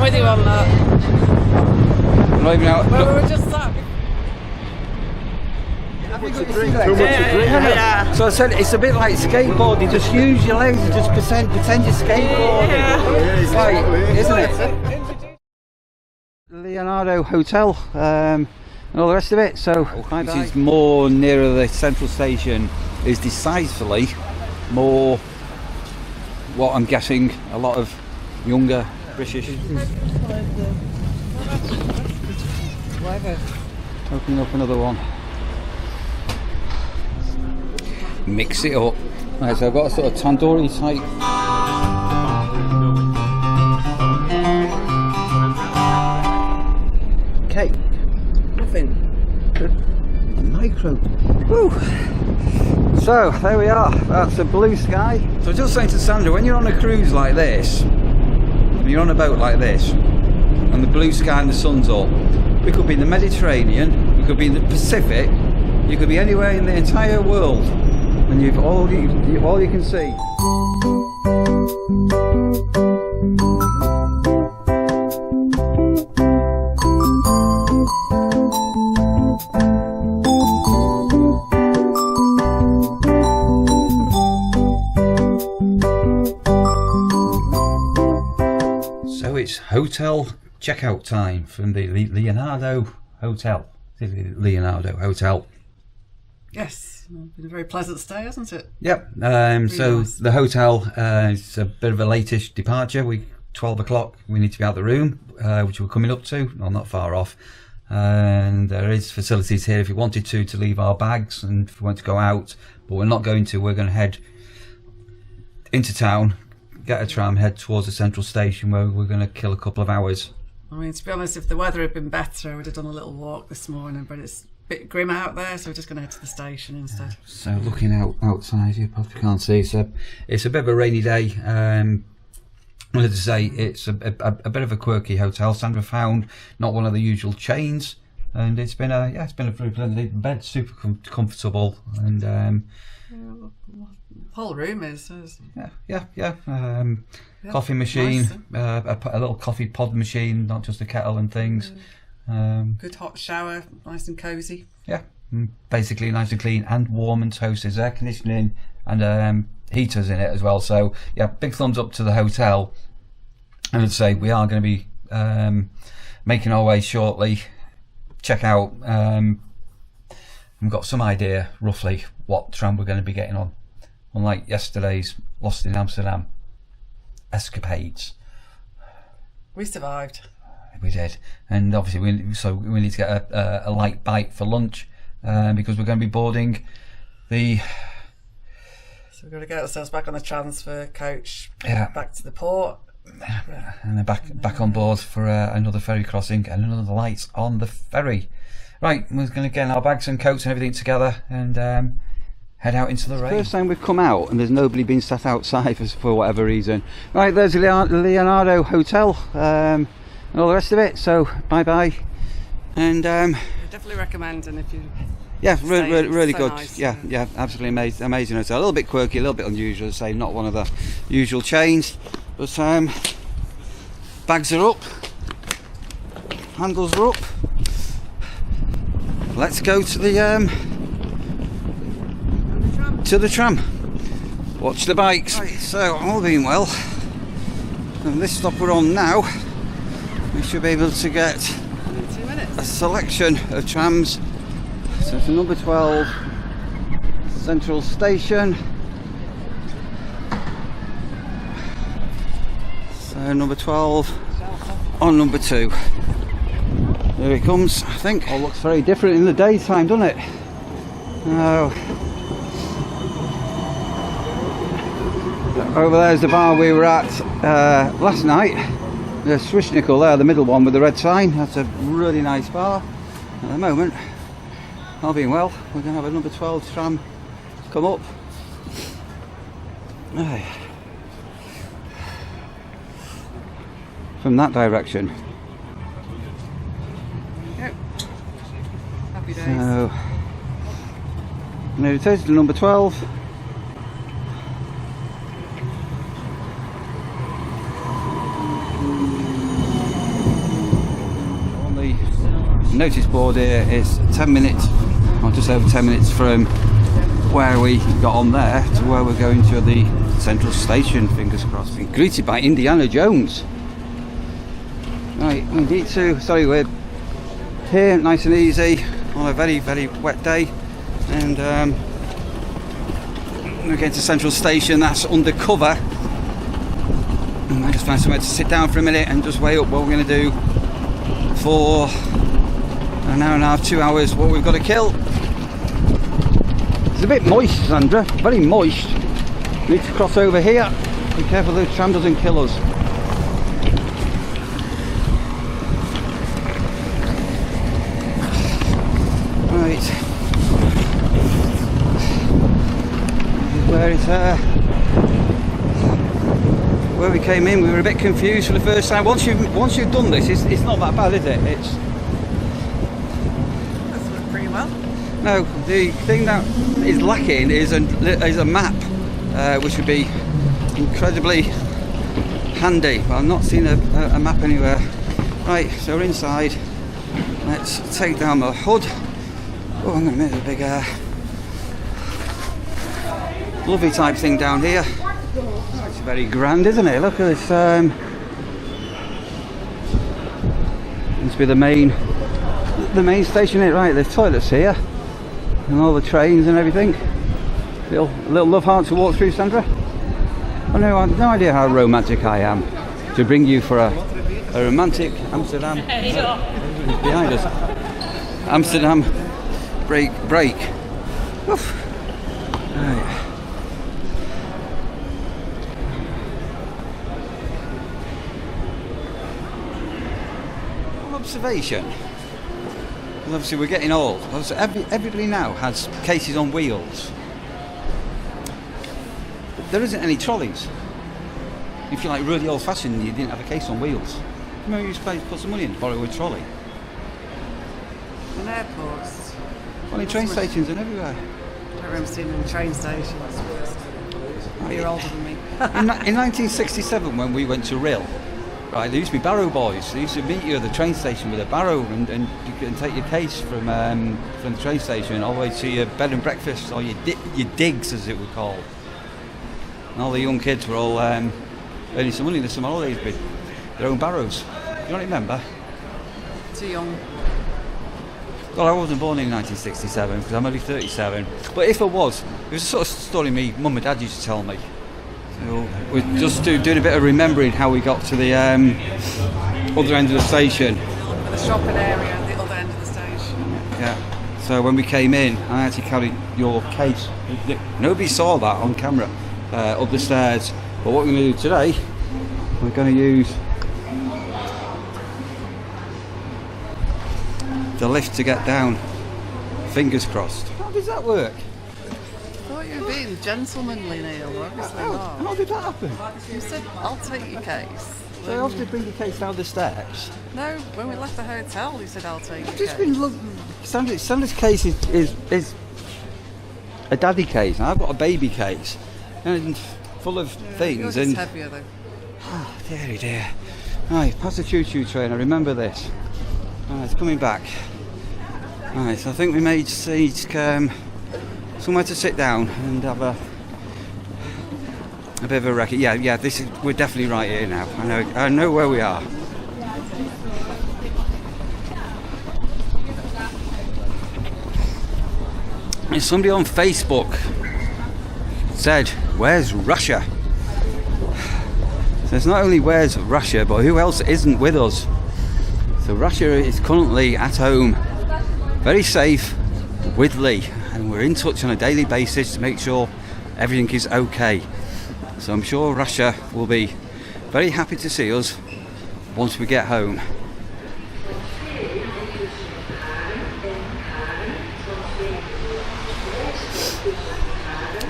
I'm with you on that. Not even out. Well, we were just sat. Yeah. So I said it's a bit like skateboarding. Just use your legs and just pretend you're skateboarding. It's like, isn't it? Leonardo Hotel and all the rest of it. So which is more nearer the central station is decisively more what I'm guessing a lot of younger British. Opening up another one. Mix it up. Right, so I've got a sort of tandoori type. Cake. Nothing. A micro. Woo. So there we are. That's a blue sky. So I was just saying to Sandra, when you're on a cruise like this, when you're on a boat like this, and the blue sky and the sun's up, we could be in the Mediterranean, we could be in the Pacific, you could be anywhere in the entire world, and you've all you can see. So it's hotel checkout time from the Leonardo Hotel. Leonardo Hotel. Yes, been a very pleasant stay, hasn't it? Yep. So nice. the hotel is a bit of a latish departure. 12 o'clock. We need to be out of the room, which we're coming up to. Well, not far off. And there is facilities here if you wanted to leave our bags, and if we want to go out, but we're not going to. We're going to head into town, get a tram, head towards the central station where we're going to kill a couple of hours. I mean, to be honest, if the weather had been better, I would have done a little walk this morning, but it's a bit grim out there, so we're just going to head to the station instead. So looking outside, you probably can't see. So it's a bit of a rainy day. I wanted to say it's a bit of a quirky hotel. Sandra found not one of the usual chains, and it's been a very pleasant bed, super comfortable, and The whole room is. coffee machine, nice. a little coffee pod machine, not just a kettle and things. Good hot shower, nice and cosy. Yeah, basically nice and clean and warm and toasty. There's air conditioning and heaters in it as well. So yeah, big thumbs up to the hotel. And I'd say we are going to be making our way shortly. Check out. We've got some idea roughly what tram we're going to be getting on. Unlike yesterday's Lost in Amsterdam escapades. We survived. We did, and obviously we need to get a light bite for lunch because we're going to be boarding the. So we've got to get ourselves back on the transfer coach. Yeah. Back to the port. And then back on board for another ferry crossing and another light on the ferry. Right, we're going to get our bags and coats and everything together and head out into the rain. First time we've come out and there's nobody been sat outside for whatever reason. Right, there's the Leonardo Hotel and all the rest of it. So bye bye. And definitely recommend, and if you. Yeah, really so good. Nice, yeah, absolutely amazing hotel. A little bit quirky, a little bit unusual, to say, not one of the usual chains. But bags are up, handles are up. Let's go to the tram. Watch the bikes. Right, so all being well, from this stop we're on now, we should be able to get 2 minutes. A selection of trams. So for number 12, Central Station. So number 12 on number 2. There it comes, I think. Oh, looks very different in the daytime, doesn't it? Oh. Over there's the bar we were at last night. The Swiss Nickel there, the middle one with the red sign. That's a really nice bar. At the moment, all being well, we're going to have a number 12 tram come up. Aye. From that direction. Yep. Happy days. So, there it is, the number 12. notice board here. It's 10 minutes, or just over 10 minutes from where we got on there to where we're going to the central station. Fingers crossed. Been greeted by Indiana Jones. Right, we need to. Sorry, we're here, nice and easy, on a very, very wet day, and we're getting to central station. That's undercover. And I just find somewhere to sit down for a minute and just weigh up what we're going to do for an hour and a half, 2 hours, what we've got to kill. It's a bit moist, Sandra, very moist. Need to cross over here. Be careful the tram doesn't kill us. Right. Where it's where we came in, we were a bit confused for the first time. Once you've done this, it's not that bad, is it? It's. That's worked pretty well. No, the thing that is lacking is a map, which would be incredibly handy. But I've not seen a map anywhere. Right, so we're inside. Let's take down the hood. Oh, I'm going to make a big lovely type thing down here. It's very grand, isn't it? Look at this. Must be the main station here. Right, there's toilets here, and all the trains and everything. Little love heart to walk through, Sandra. I know, I have no idea how romantic I am to bring you for a romantic Amsterdam. Behind us, Amsterdam break. Oof. Right. Observation. Well, obviously we're getting old. Everybody now has cases on wheels. There isn't any trolleys. If you're like really old fashioned and you didn't have a case on wheels, you used to put some money in to borrow a trolley. In airports. Well, in train stations and everywhere. I don't remember seeing them in train stations. You're older than me. in 1967, when we went to Rill, right, there used to be barrow boys. They used to meet you at the train station with a barrow and you could take your case from the train station all the way to your bed and breakfast, or your digs, as it was called. And all the young kids were all earning some money in the summer holidays with their own barrows. You don't remember? Too young. Well, I wasn't born in 1967 because I'm only 37. But if I was, it was a sort of story me mum and dad used to tell me. So we're just doing a bit of remembering how we got to the other end of the station. The shopping area at the other end of the station. Yeah. So when we came in, I actually carried your case. Nobody saw that on camera up the stairs. But what we're going to do today, we're going to use the lift to get down. Fingers crossed. How does that work? I thought you were being gentlemanly, Neil. Obviously not. How did that happen? You said, I'll take your case. So I obviously bring the case down the steps. No, when we left the hotel, you said, I'll take your Just case. been look. Sandra's case is a daddy case, and I've got a baby case, and full of things. Yours and is heavier though. Oh, dear. Right, past the choo-choo train. I remember this. Right, it's coming back. Right, so I think we may seek somewhere to sit down and have a bit of a recce. Yeah. We're definitely right here now. I know where we are. And somebody on Facebook said, "Where's Russia?" So it's not only where's Russia, but who else isn't with us? So Russia is currently at home, very safe with Lee, and we're in touch on a daily basis to make sure everything is okay. So I'm sure Russia will be very happy to see us once we get home.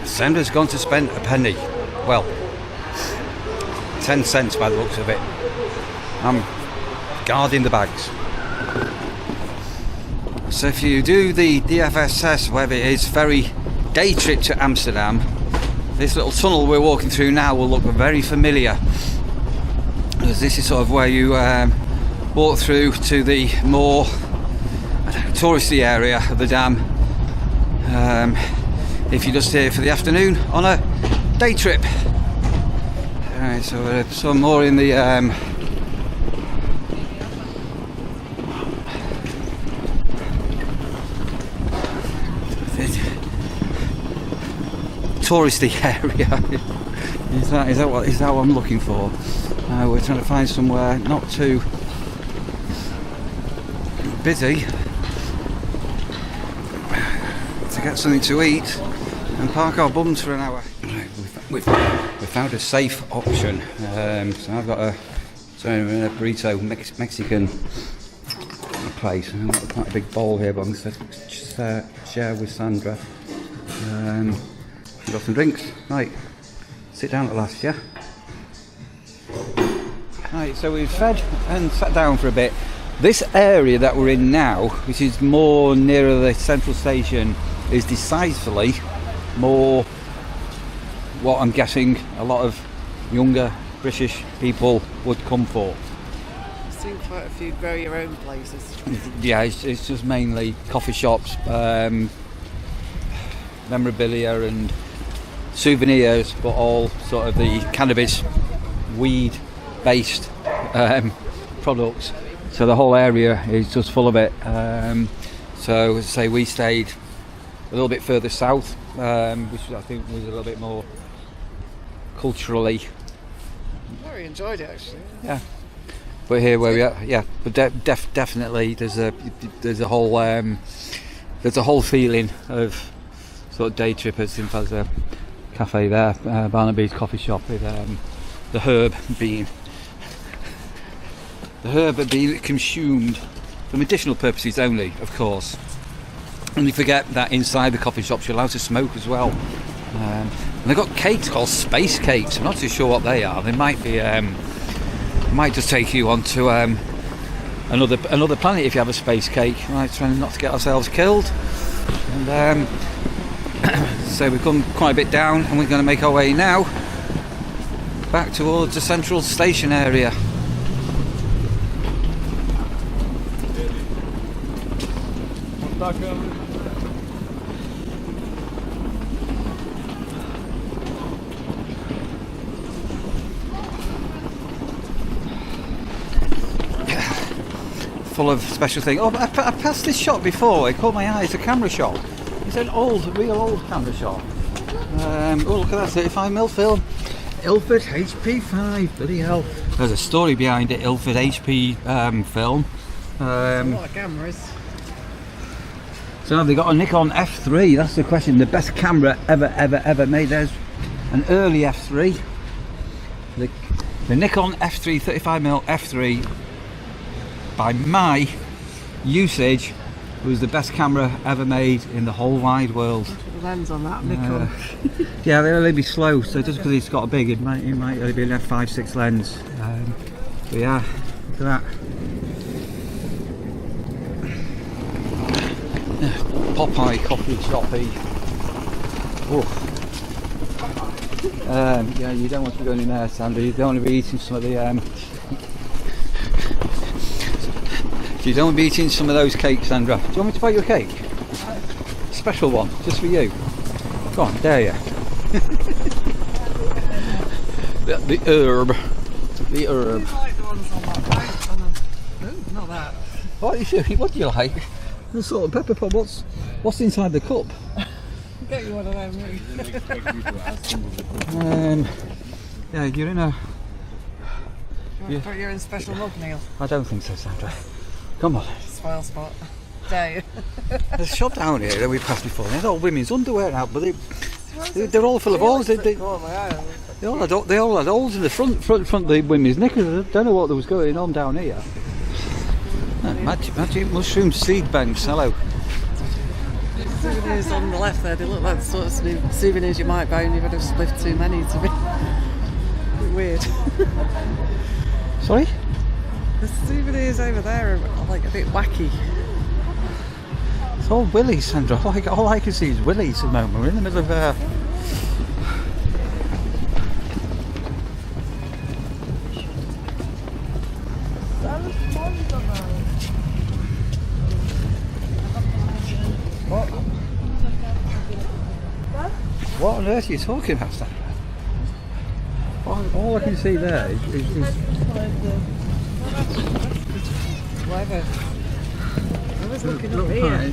Sandra's gone to spend a penny. Well, 10 cents by the looks of it. I'm guarding the bags. So if you do the DFDS, whatever it is, ferry day trip to Amsterdam, this little tunnel we're walking through now will look very familiar, because this is sort of where you walk through to the more touristy area of the dam. If you're just here for the afternoon on a day trip. Alright, so some more in the touristy area. Is that what I'm looking for? We're trying to find somewhere not too busy to get something to eat and park our bums for an hour. We've found a safe option. So I've got a burrito Mexican place. I've got quite a big bowl here, but I'm going to share with Sandra. We've got some drinks. Right, sit down at last, yeah? Right, so we've fed and sat down for a bit. This area that we're in now, which is more nearer the central station, is decisively more what I'm guessing a lot of younger British people would come for. I've seen quite a few grow your own places. Yeah, it's just mainly coffee shops, memorabilia and souvenirs, but all sort of the cannabis, weed based products. So the whole area is just full of it. So as I say, we stayed a little bit further south, which I think was a little bit more culturally. I really enjoyed it actually. Yeah. But here where we are, yeah. But definitely there's a whole feeling of sort of day trippers. In fact, there's a cafe there, Barnaby's coffee shop, with the herb being consumed for medicinal purposes only, of course. And you forget that inside the coffee shops you're allowed to smoke as well. And they've got cakes called space cakes. I'm not too sure what they are. They might be, might just take you onto another planet if you have a space cake. Right, trying not to get ourselves killed. And so we've come quite a bit down, and we're going to make our way now back towards the central station area. Full of special things. Oh, I passed this shop before. It caught my eye. It's a camera shop. It's an real old camera shop. Oh, look at that 35mm film. Ilford HP5. Bloody hell. There's a story behind it. Ilford HP film. A lot of cameras. So have they got a Nikon F3? That's the question. The best camera ever made. There's an early F3. The Nikon F3 35mm F3, by my usage, was the best camera ever made in the whole wide world. The lens on that Nikon. Yeah, they'll only be slow. So just because it's got a big, it might only be an f5.6 lens. But yeah, look at that. Popeye coffee shoppy. Oh. Yeah, you don't want to be going in there, Sandra. You don't want to be eating some of the. You don't want to be eating some of those cakes, Sandra. Do you want me to buy you a cake? Special one, just for you. Go on, dare you? The herb. Like the ones on that bank. No, not that. What do you like? The salt and pepper pot. What's inside the cup? I'll get you one of them. Yeah, you're in a. You're in special mug, Neil. I don't think so, Sandra. Come on. Spoil spot. Dare you? There's a shop down here that we passed before. They had all women's underwear out, but they're all full of holes. They all had holes in the front of the women's knickers. I don't know what was going on down here. Magic mushroom seed banks. Hello. Souvenirs on the left there, they look like the sort of souvenirs you might buy when you've had a spliff too many to be a bit weird. Sorry? The souvenirs over there are like a bit wacky. It's all willies, Sandra. All I can see is willies at the moment. We're in the middle of What? What on earth are you talking about, Stan? All I can see there is Whatever. I was looking up here.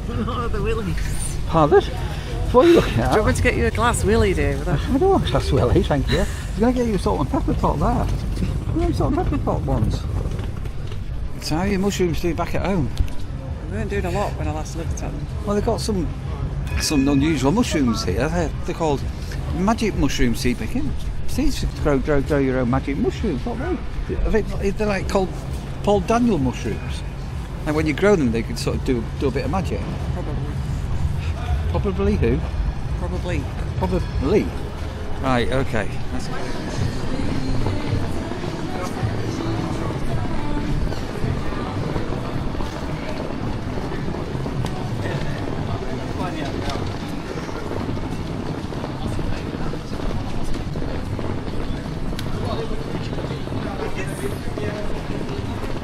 What are the willies? Pardon? What are you looking at? Do you want me to get you a glass willy, dear? I don't want a glass willy, thank you. I was going to get you a salt and pepper pot there. Them salt and pepper pot ones. So how are your mushrooms doing back at home? We weren't doing a lot when I last looked at them. Well, they've got some unusual mushrooms here. They're called magic mushroom seed picking. Seeds to grow your own magic mushrooms, aren't they? They're like called Paul Daniel mushrooms. And when you grow them, they can sort of do a bit of magic. Probably who? Probably. Right, okay.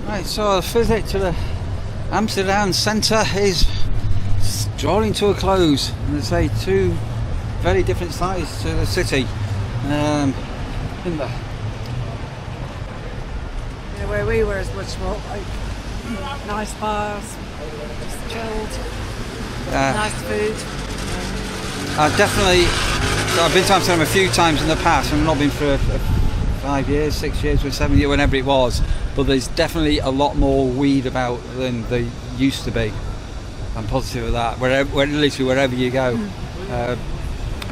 Right, so a visit to the Amsterdam centre is drawing to a close. And there's two very different sides to the city. In there. Yeah, where we were is much more like nice bars, just chilled, nice food. I've been to Amsterdam a few times in the past. I've not been for 5 years, 6 years, or 7 years, whenever it was. But there's definitely a lot more weed about than there used to be. I'm positive of that. Literally wherever you go.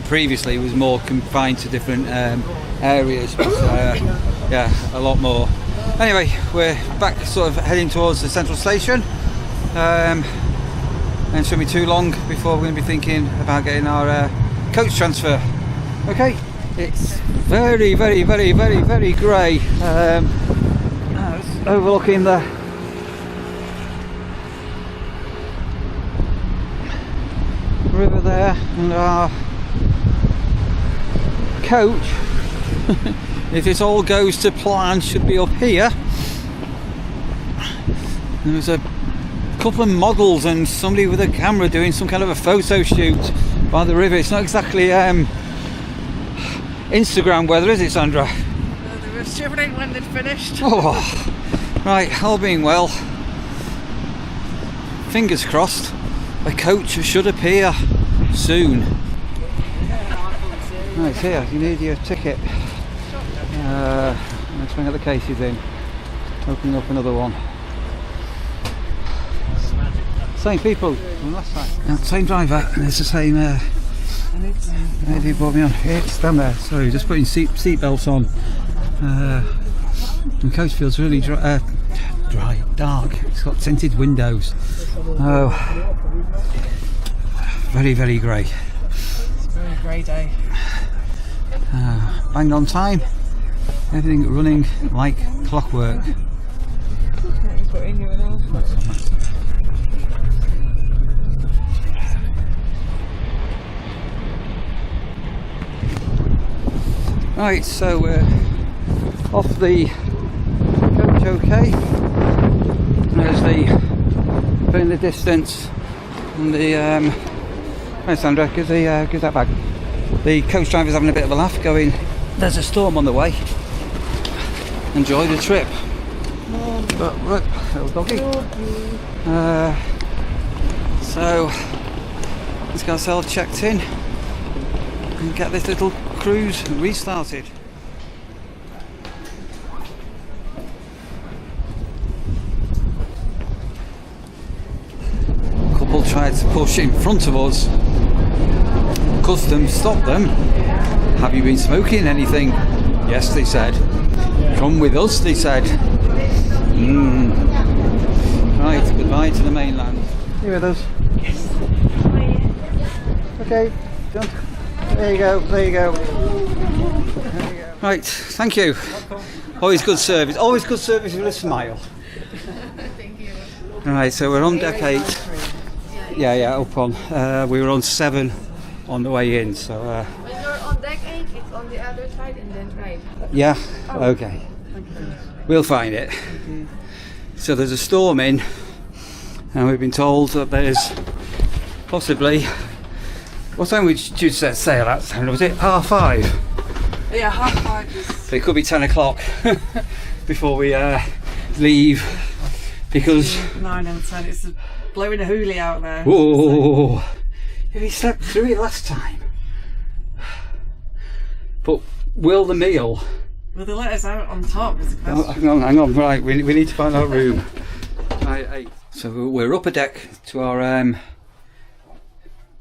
Previously, it was more confined to different areas. But, yeah, a lot more. Anyway, we're back, sort of heading towards the central station. And it shouldn't be too long before we're going to be thinking about getting our coach transfer. Okay, it's very, very, very, very, very grey. Overlooking the river there, and our coach, if it all goes to plan, should be up here. There's a couple of models and somebody with a camera doing some kind of a photo shoot by the river. It's not exactly Instagram weather, is it, Sandra? No, they were shivering when they'd finished. Oh, right, all being well, fingers crossed, a coach should appear soon. Right, here, you need your ticket. Let's bring out the cases in. Opening up another one. Same people from last time. Same driver, and it's the same lady brought me on. It's down there, sorry, just putting seat belts on. The coach feels really dry, dark. It's got tinted windows. Oh, very, very grey. It's a very grey day. Bang on time. Everything running like clockwork. Right, so we're off the coach, okay. There's the put in the distance and the right, Sandra, give that back. The coach driver's having a bit of a laugh, going, there's a storm on the way. Enjoy the trip. But look, little doggy. So let's get ourselves checked in and get this little cruise restarted. Couple tried to push in front of us. Customs stopped them. Have you been smoking anything? Yes, they said. Come with us, they said. Right, goodbye to the mainland. You with us? Yes. Okay, jump. There you go, there you go. Right, thank you. Always good service. Always good service with a smile. Thank you. Right, so we're on deck 8. Yeah, up on. We were on 7 on the way in, so. When you're on deck 8, it's on the other side and then right. Yeah, okay. We'll find it. So there's a storm in, and we've been told that there's possibly. What time would you set sail at? Was it 5:30? Yeah, 5:30. So it could be 10 o'clock before we leave, because 9 and 10. It's blowing a hoolie out there. whoa, we slept through it last time. But will the meal? Will they let us out on top? Is the Oh, question. hang on, right, we need to find our room. Right. So we're up a deck to our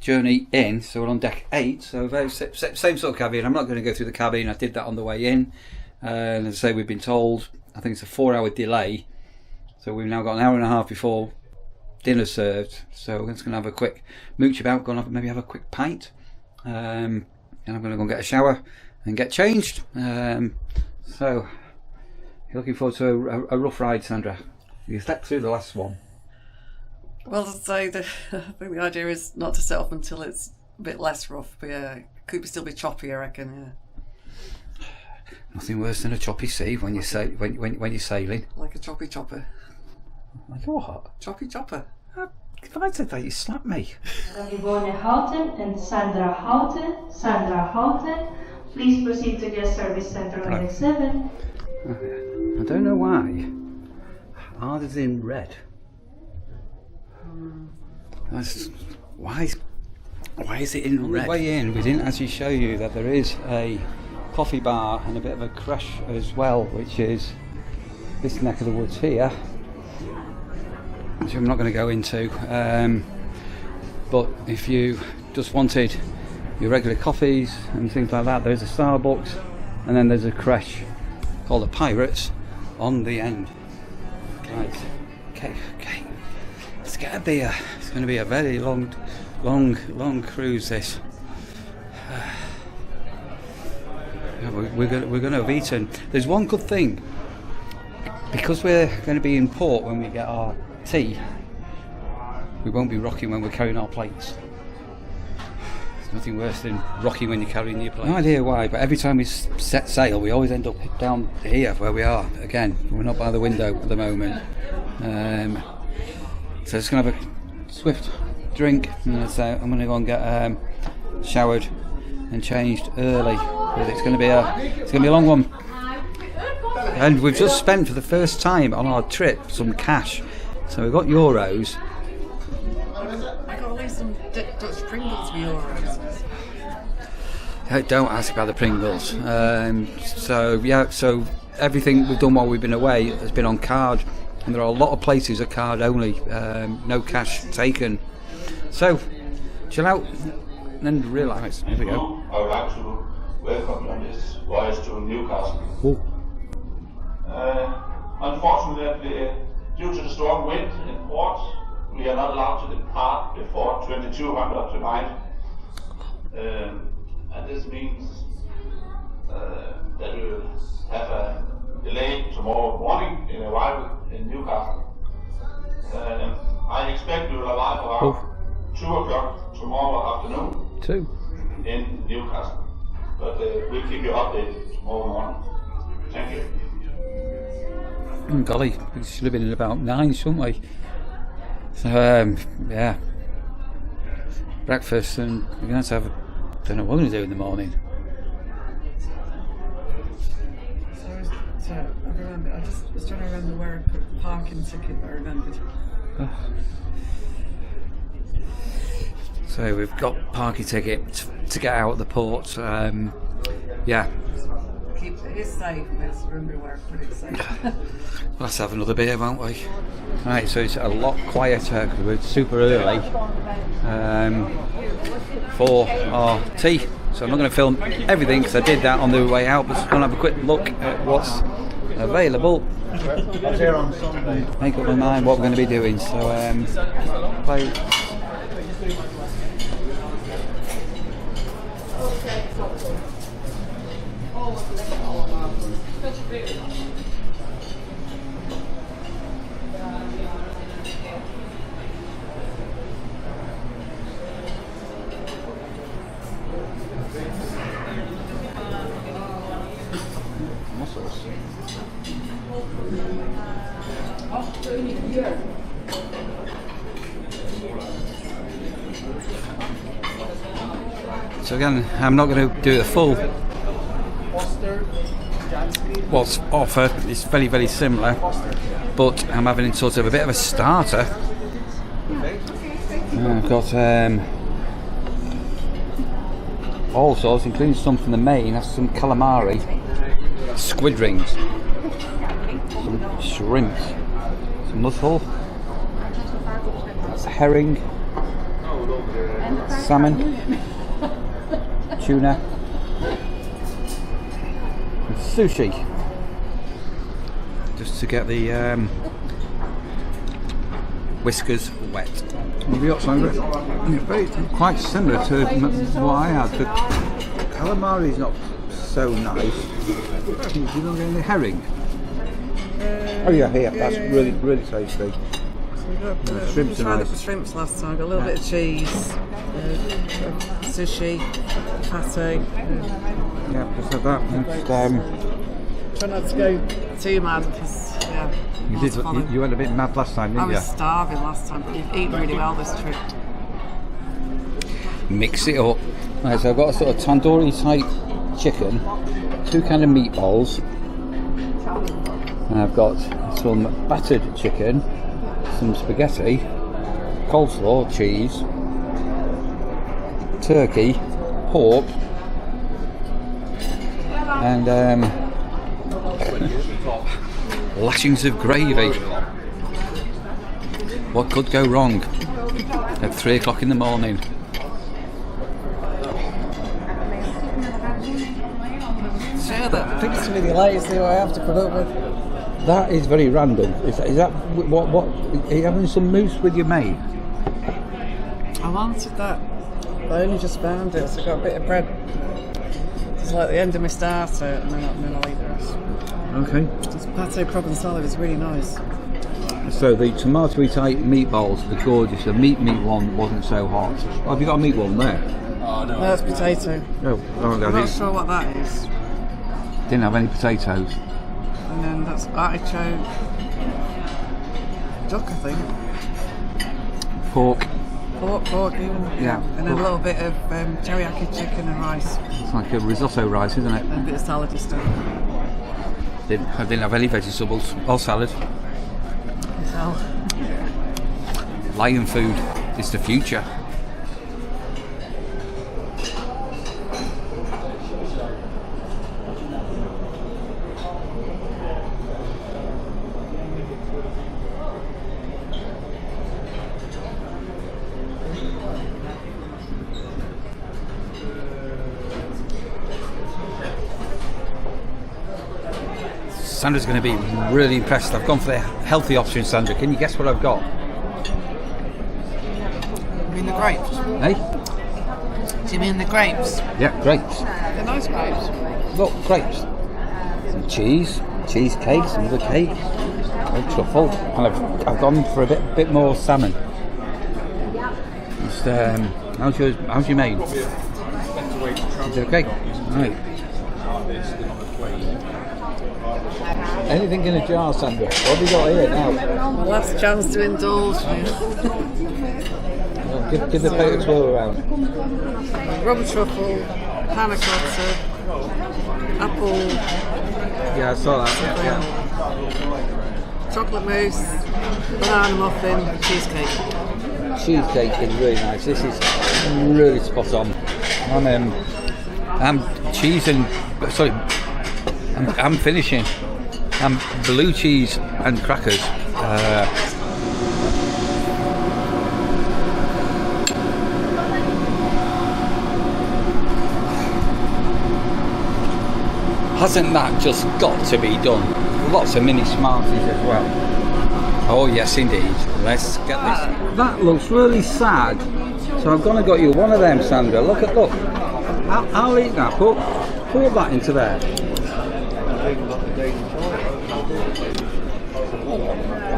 journey in, so we're on deck 8, so same sort of cabin. I'm not going to go through the cabin, I did that on the way in. And as I say, we've been told, I think it's a 4-hour delay, so we've now got an hour and a half before dinner served, so we're just going to have a quick mooch about, maybe have a quick pint, and I'm going to go and get a shower and get changed. So you're looking forward to a rough ride, Sandra? You slept through the last one. Well, as I say, I think the idea is not to set off until it's a bit less rough, but yeah, it could still be choppy, I reckon. Yeah. Nothing worse than a choppy sea when you say when you're sailing. Like a choppy chopper. Like what? Choppy chopper. If I said that, you slap me. Yvonne Houten and Sandra Houten. Sandra Houten, please proceed to guest service center on deck 7. I don't know why. Ours is in red. Why is it in red? On the way in, we didn't actually show you that there is a coffee bar and a bit of a creche as well, which is this neck of the woods here, which I'm not going to go into. But if you just wanted your regular coffees and things like that, there's a Starbucks, and then there's a creche called the Pirates on the end. Right. Okay. Let's get a beer. It's going to be a very long cruise. This. We're going to have eaten. There's one good thing, because we're going to be in port when we get our tea. We won't be rocking when we're carrying our plates. There's nothing worse than rocking when you're carrying your plate. No idea why, but every time we set sail, we always end up down here where we are. Again, we're not by the window at the moment. So just going to have a swift drink, and so I'm going to go and get showered and changed early, because it's going to be a long one. And we've just spent for the first time on our trip some cash, so we've got euros. I got to leave some Dutch Pringles for euros. Don't ask about the Pringles. So everything we've done while we've been away has been on card, and there are a lot of places are card only, no cash taken. So chill out and realise. Here we go. I would like to welcome you on this voyage to Newcastle. Unfortunately, due to the strong wind in port, we are not allowed to depart before 2200 tonight. And this means that we will have a delay tomorrow morning in arrival in Newcastle. I expect we will arrive around 2 o'clock tomorrow afternoon 2 in Newcastle. But we'll keep you updated tomorrow morning. Thank you. Golly, we should have been in about 9, shouldn't we? So yeah, breakfast, and we're going to have don't know what we're going to do in the morning. So I remember, I just was trying to remember where I put the parking ticket, I remembered. So we've got parking ticket to get out of the port. Yeah. It is safe, but I just remember where I put it safe. Let's have another beer, won't we? Right, so it's a lot quieter because we're super early for our tea. So I'm not going to film everything because I did that on the way out, but just going to have a quick look at what's available. Make up my mind what we're going to be doing. So play. So again, I'm not going to do the full what's offered. It's very, very similar, but I'm having sort of a bit of a starter. I've got all sorts, including some from the main. That's some calamari, squid rings, some shrimp, some mussel, herring, salmon, tuna, and sushi. Just to get the whiskers wet. It's quite similar to what I had. The calamari is not so nice. You don't get any herring. Oh yeah, here. That's really, really tasty. We tried the shrimps last time. Got a little bit of cheese, sushi, pate. Yeah, just have that. And, try not to go too mad because you went a bit mad last time, didn't you? I was starving last time, but you've eaten really well this trip. Mix it up. Right, so I've got a sort of tandoori type chicken, 2 kind of meatballs, and I've got some battered chicken, some spaghetti, coleslaw, cheese, turkey, pork, and lashings of gravy. What could go wrong at 3 o'clock in the morning? Sure, that pig's really lazy. I have to put up with. That is very random. Is that what? Are you having some mousse with your mate? I wanted that, but I only just found it, so I got a bit of bread. It's like the end of my starter, and then I'll eat the rest. Okay. This pate provençale is really nice. So the tomatoey type meatballs are gorgeous. The meat one wasn't so hot. Oh, have you got a meat one there? No, that's potato. No, I'm not sure what that is. Didn't have any potatoes. And then that's artichoke, duck, I think. Pork. Pork even. Yeah. And then a little bit of teriyaki chicken and rice. It's like a risotto rice, isn't it? And a bit of salad and stuff. I didn't have any vegetables or salad. So. Lion food is the future. Sandra's going to be really impressed. I've gone for the healthy option, Sandra. Can you guess what I've got? You mean the grapes? Eh? Do you mean the grapes? Yeah, grapes. They're nice grapes. Look, grapes. Some cheesecake, some other cake, truffle, and I've gone for a bit more salmon. Just, how's your maid? Is it okay? Right. Anything in a jar, Sandra? What have you got here now? My last chance to indulge me. Well, give the plate a twirl around. Rum truffle, panna cotta, apple. Yeah, I saw that. Yeah. Chocolate mousse, banana muffin, cheesecake. Cheesecake is really nice. This is really spot on. I'm cheese and sorry. I'm finishing. Blue cheese and crackers. Hasn't that just got to be done? Lots of mini Smarties as well. Oh yes, indeed. Let's get this. That looks really sad. So I've gone and got you one of them, Sandra. Look. I'll eat that. Put that into there.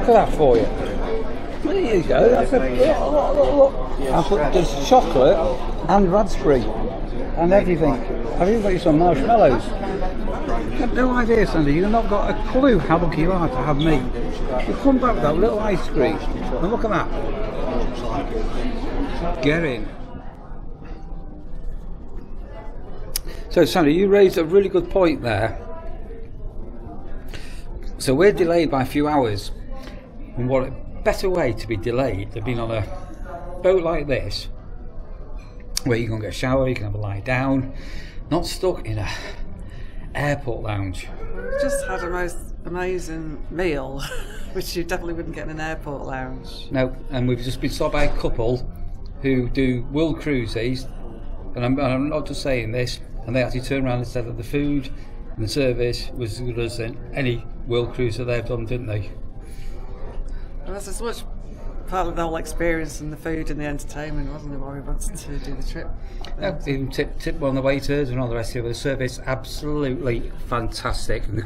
Look at that for you. There you go. That's look. I put there's chocolate and raspberry and everything. I've even got you some marshmallows. You've got no idea, Sandy. You've not got a clue how lucky you are to have me. You come back with that little ice cream and look at that. Get in. So Sandra, you raised a really good point there. So we're delayed by a few hours, and what a better way to be delayed than being on a boat like this, where you can get a shower, you can have a lie down, not stuck in a airport lounge. We just had a most amazing meal, which you definitely wouldn't get in an airport lounge. No, and we've just been stopped by a couple who do world cruises, and I'm not just saying this, and they actually turned around and said that the food and the service was as good as any world cruise that they've done, didn't they? Well, that's as much part of the whole experience and the food and the entertainment, wasn't it, why we wanted to do the trip? No, even tip one of the waiters and all the rest of it. The service absolutely fantastic, and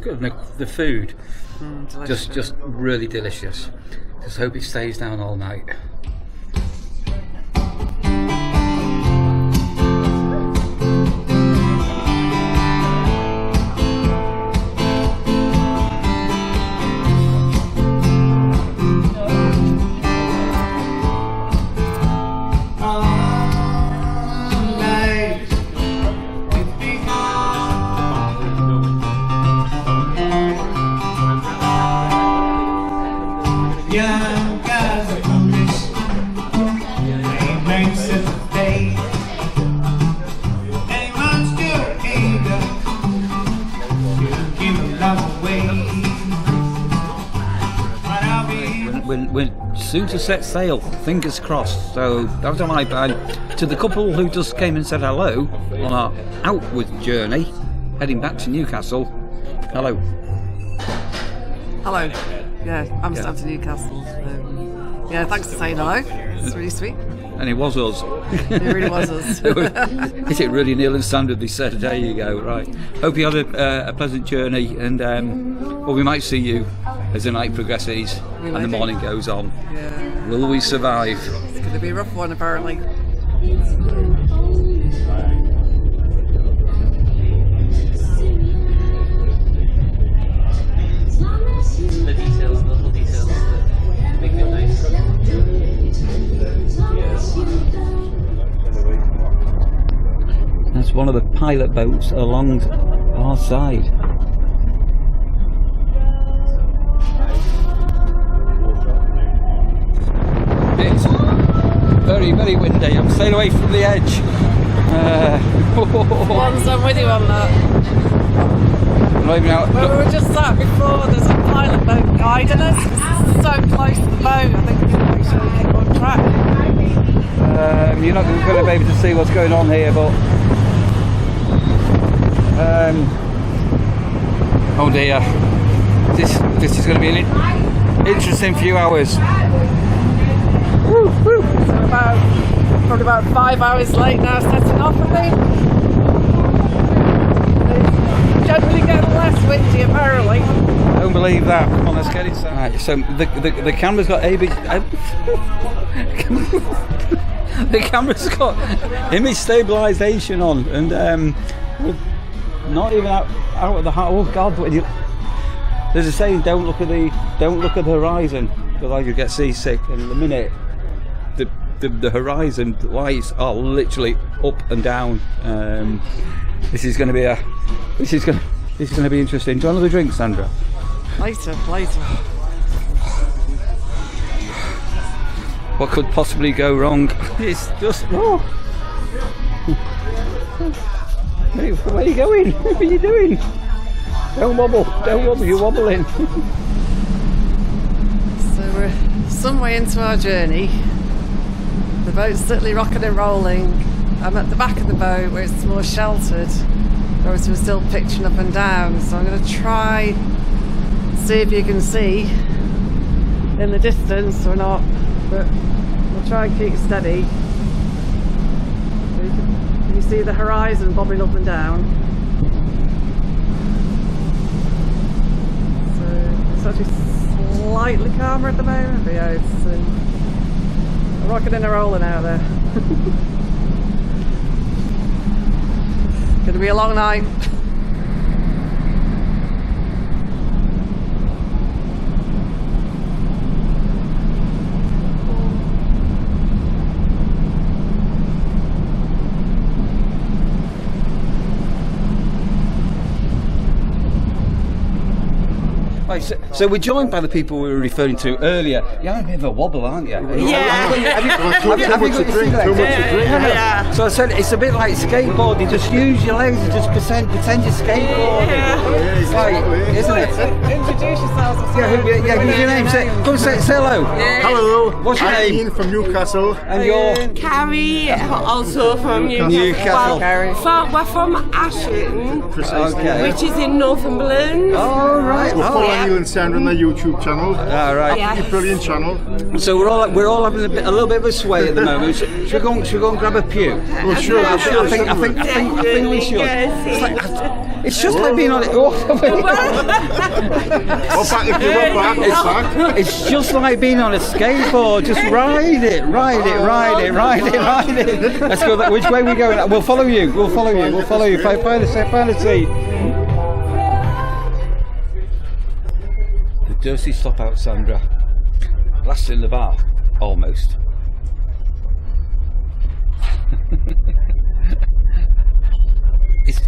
the food just really delicious. Just hope it stays down all night. We're soon to set sail, fingers crossed. So that was my bye to the couple who just came and said hello on our outward journey, heading back to Newcastle. Hello. Hello. Yeah, Amsterdam to Newcastle. Yeah, thanks for saying hello. It's really sweet. And it was us. It really was us. Is it really Neil and Sandra? They said, there you go, right. Hope you had a pleasant journey, and well, we might see you as the night progresses and the morning goes on. Yeah. Will we survive? It's going to be a rough one, apparently. The details, the little details that make it nice. That's one of the pilot boats along our side. It's very, very windy. I'm staying away from the edge. Once I'm with you on that. Where we were just sat before, there's a pilot boat guiding us. It's so close to the boat, I think we can make sure we keep on track. You're not going to be able to see what's going on here, but oh dear, this is going to be an interesting few hours. Woo, woo. So probably about 5 hours late now setting off, I think. It's generally getting less windy apparently. I don't believe that. Come on, let's get it. Right, so the camera's got the camera's got image stabilisation on, and we're not even out of the heart. Oh God! There's a saying: don't look at the horizon, otherwise you get seasick. And in a minute, the horizon lights are literally up and down. This is going to be interesting. Do you want another drink, Sandra? Later. What could possibly go wrong? It's just. Oh. Hey, where are you going? What are you doing? Don't wobble, you're wobbling. So we're some way into our journey. The boat's certainly rocking and rolling. I'm at the back of the boat where it's more sheltered, whereas we're still pitching up and down. So I'm going to try see if you can see in the distance or not, but we'll try and keep steady. You see the horizon bobbing up and down. So it's actually slightly calmer at the moment, but yeah, it's a rocking and a rolling out there. It's going to be a long night. So we're joined by the people we were referring to earlier. You're having a bit of a wobble, aren't you? Yeah. Too much to drink. Yeah. So I said it's a bit like skateboarding. Just use your legs and just pretend you're skateboarding. Yeah. Right, isn't it? Introduce yourselves. Yeah, who's your name? Come and say hello. Hello. What's your name? Ian from Newcastle. And you're? Carrie, also from Newcastle. We're from Ashton, Okay. which is in Northumberland. Oh, right. We're following yeah. Neil and Sandra on their YouTube channel. All right. Yeah. Brilliant channel. So we're all having a little bit of a sway at the moment. Should we go and grab a pew? Well, sure. I think we should. It's just like being on it. It's just like being on a skateboard. Just ride it. Let's go. Which way are we going? We'll follow you. Find a seat. The dirty stop out, Sandra. Last in the bar, almost.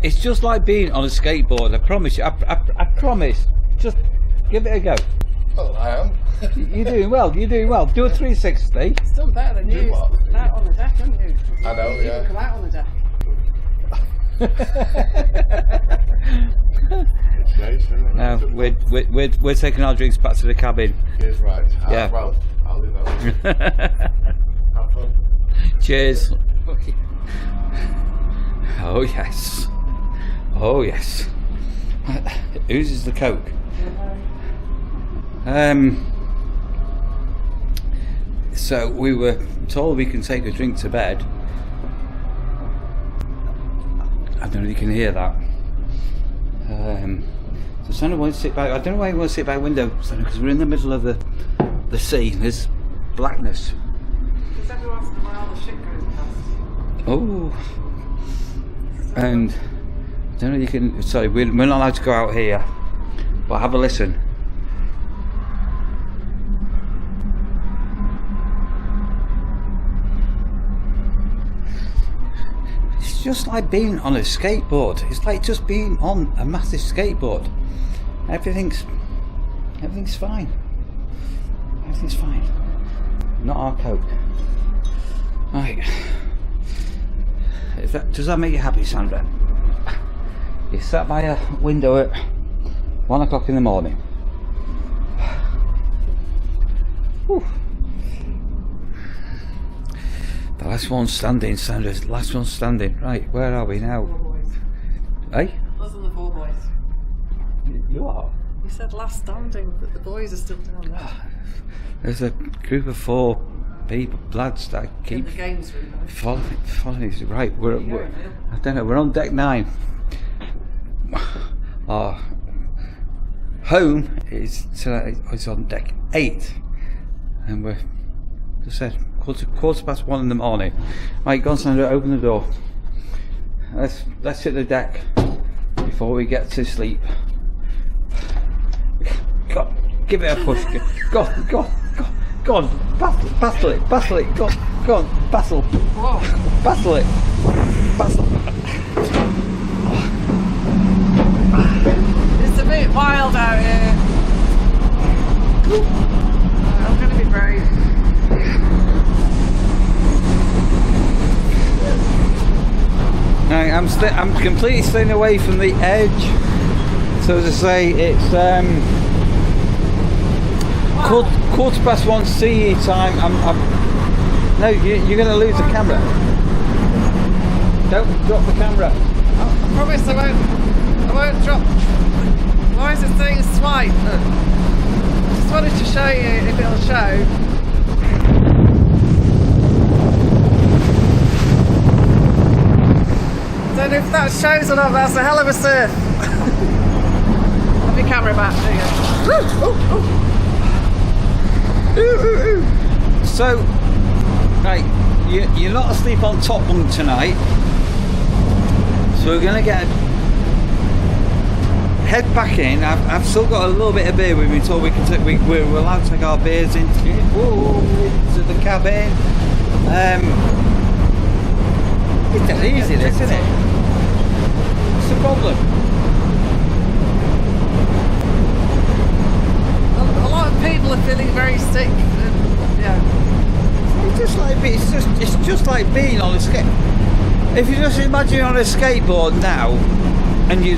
It's just like being on a skateboard. I promise you. I promise. Just give it a go. Well, I am. You're doing well. Do a 360. It's done better than you. Out on the deck, haven't you? I know, yeah. Come out on the deck. No, we're taking our drinks back to the cabin. Here's right. Yeah. Well, I'll leave that. Have fun. Cheers. Oh yes. Oozes the Coke. So we were told we can take a drink to bed. I don't know if you can hear that. So Sandra wants to sit back. I don't know why he wants to sit by a window, because we're in the middle of the sea. There's blackness. Because every once in a while the ship goes past. Oh. And I don't know if you can. Sorry, we're not allowed to go out here. But have a listen. It's just like being on a skateboard. It's like just being on a massive skateboard. Everything's fine. Everything's fine. Not our Coke. Right. Does that make you happy, Sandra? You sat by a window at 1 o'clock in the morning. Whew. The last one standing, Sandra. Last one standing. Right, where are we now? 4 boys. Hey? Us and the 4 boys. You are? You said last standing, but the boys are still down there. There's a group of 4 people, lads, that In keep the games room. following us. Right, we're I don't know, we're on deck 9. Our home is on deck 8, and we're just said quarter past 1 in the morning. Right, go on, Sandra, open the door. Let's hit the deck before we get to sleep. God, give it a push. Go on, battle it. Go on, battle. Whoa. Battle it. It's a bit wild out here. I'm going to be brave. Right, I'm completely staying away from the edge. So as I say, it's quarter past 1 CE time. No, you're going to lose the camera. Don't drop the camera. I promise I won't drop. Why is it saying swipe? Just wanted to show you if it'll show. Don't know if that shows or not, that's a hell of a surf. Have your camera back, there you go. So, right, you're not asleep on top bunk tonight. So we're going to head back in. I've still got a little bit of beer with me until we can we're allowed to take our beers into the cabin. It's dead easy, this, isn't it? What's the problem? people are feeling very sick. And, yeah. It's just like being on a skate. If you just imagine on a skateboard now, and you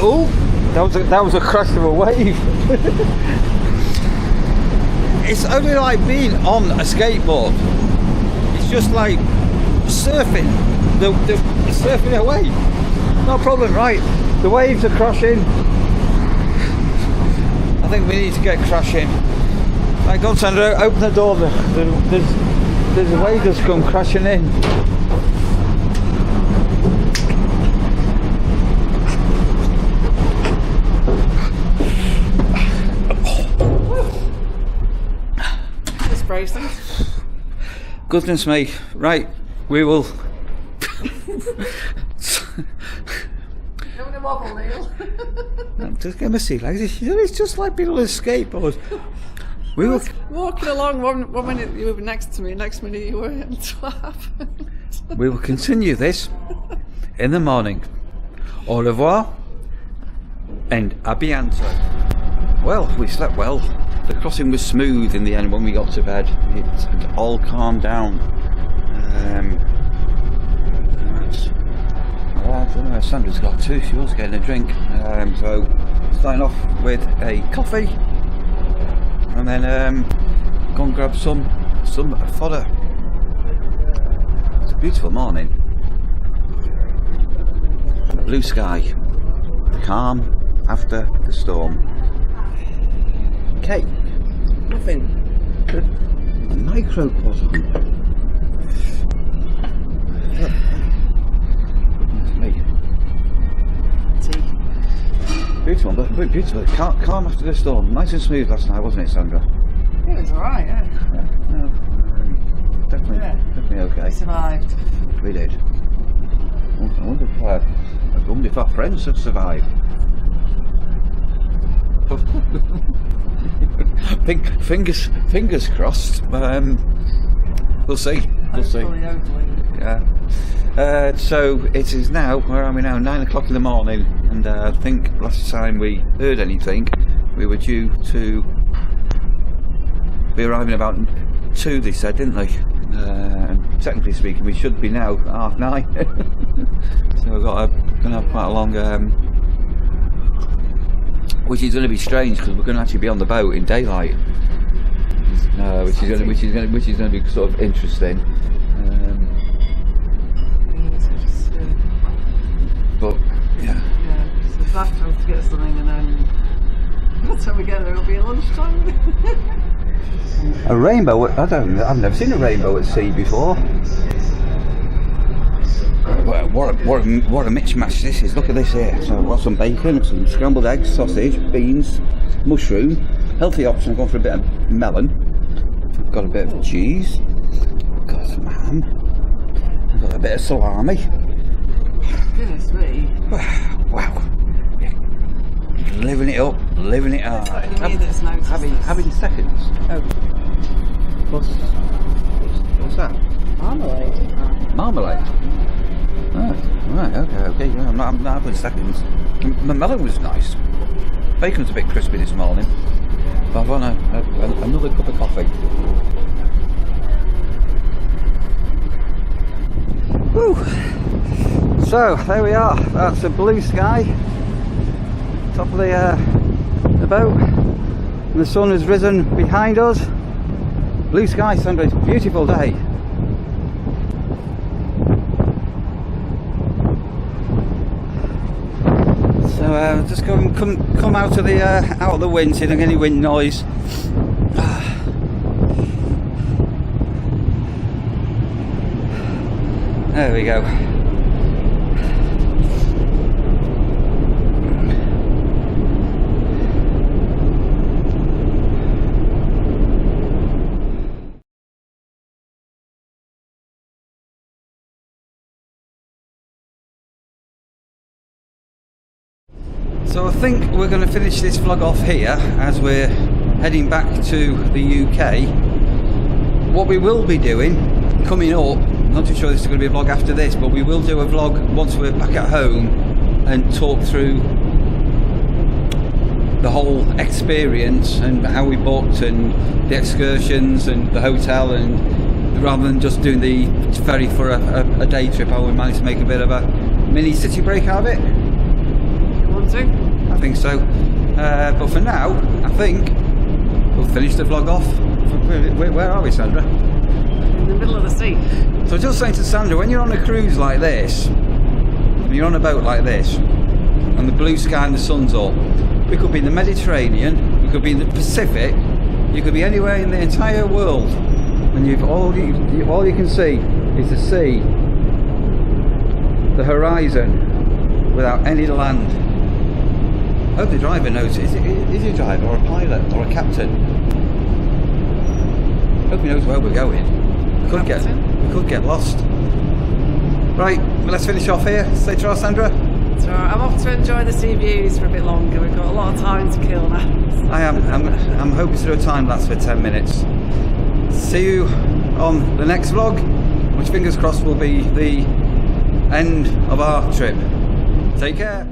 oh, that was a crash of a wave. It's only like being on a skateboard. It's just like surfing, the surfing away. No problem, right? The waves are crashing. I think we need to get crashing. Right, go on, Sandra, open the door. There's a wave that's come crashing in. It's bracing. Goodness me. Right, we will. Don't wobble, Neil. Just get my sea legs. It's just like being on a skateboard. We were walking along, one minute you were next to me, next minute you weren't. What happened? We will continue this in the morning. Au revoir and a bientôt. Well, we slept well. The crossing was smooth in the end when we got to bed. It all calmed down. I don't know, Sandra's got two, she was getting a drink. So, starting off with a coffee. And then go and grab some fodder. It's a beautiful morning. Blue sky. Calm after the storm. Cake. Nothing. A micro pot on. Goodness me. Tea. Beautiful, but beautiful. Calm after the storm. Nice and smooth last night, wasn't it, Sandra? It was alright, yeah. No, definitely okay. We survived. We did. I wonder if our friends have survived. Fingers crossed. We'll see. Hopefully. Yeah. So it is now. Where are we now? 9 o'clock in the morning, and I think last time we heard anything, we were due to be arriving about 2. They said, didn't they? Technically speaking, we should be now 9:30. So we're gonna have quite a long. Which is going to be strange because we're going to actually be on the boat in daylight, which is going to be sort of interesting. But yeah. So back time to get something, and then by the time we get there, it'll be lunchtime. A rainbow? I've never seen a rainbow at sea before. Well, what a mixmash this is. Look at this here. So we've got some bacon, some scrambled eggs, sausage, beans, mushroom. Healthy option. I've gone for a bit of melon. I've got a bit of cheese. I've got some ham. I've got a bit of salami. Goodness me. Wow. Living it up, living it hard. Having seconds. Oh. What's that? Marmalade. Marmalade. Oh, right, okay, yeah, I'm not having seconds. My melon was nice. Bacon's a bit crispy this morning. But I want another cup of coffee. Woo! So, there we are. That's a blue sky. Top of the boat. And the sun has risen behind us. Blue sky, Sunday. It's a beautiful day. So just go and come out of the wind, see if there's any wind noise. There we go. So I think we're going to finish this vlog off here as we're heading back to the UK. What we will be doing coming up, I'm not too sure this is going to be a vlog after this, but we will do a vlog once we're back at home and talk through the whole experience and how we booked and the excursions and the hotel, and rather than just doing the ferry for a day trip, I would manage to make a bit of a mini city break out of it. You want to? I think so. But for now, I think we'll finish the vlog off. Where are we, Sandra? In the middle of the sea. So I was just saying to Sandra, when you're on a cruise like this, when you're on a boat like this, and the blue sky and the sun's up, we could be in the Mediterranean, we could be in the Pacific, you could be anywhere in the entire world, and all you can see is the sea, the horizon, without any land. I hope the driver knows. Is he a driver or a pilot or a captain? I hope he knows where we're going. We could get lost. Right, well, let's finish off here. Say ta-ra, Sandra. So I'm off to enjoy the sea views for a bit longer. We've got a lot of time to kill now. I am. I'm hoping to do a time lapse for 10 minutes. See you on the next vlog, which fingers crossed will be the end of our trip. Take care.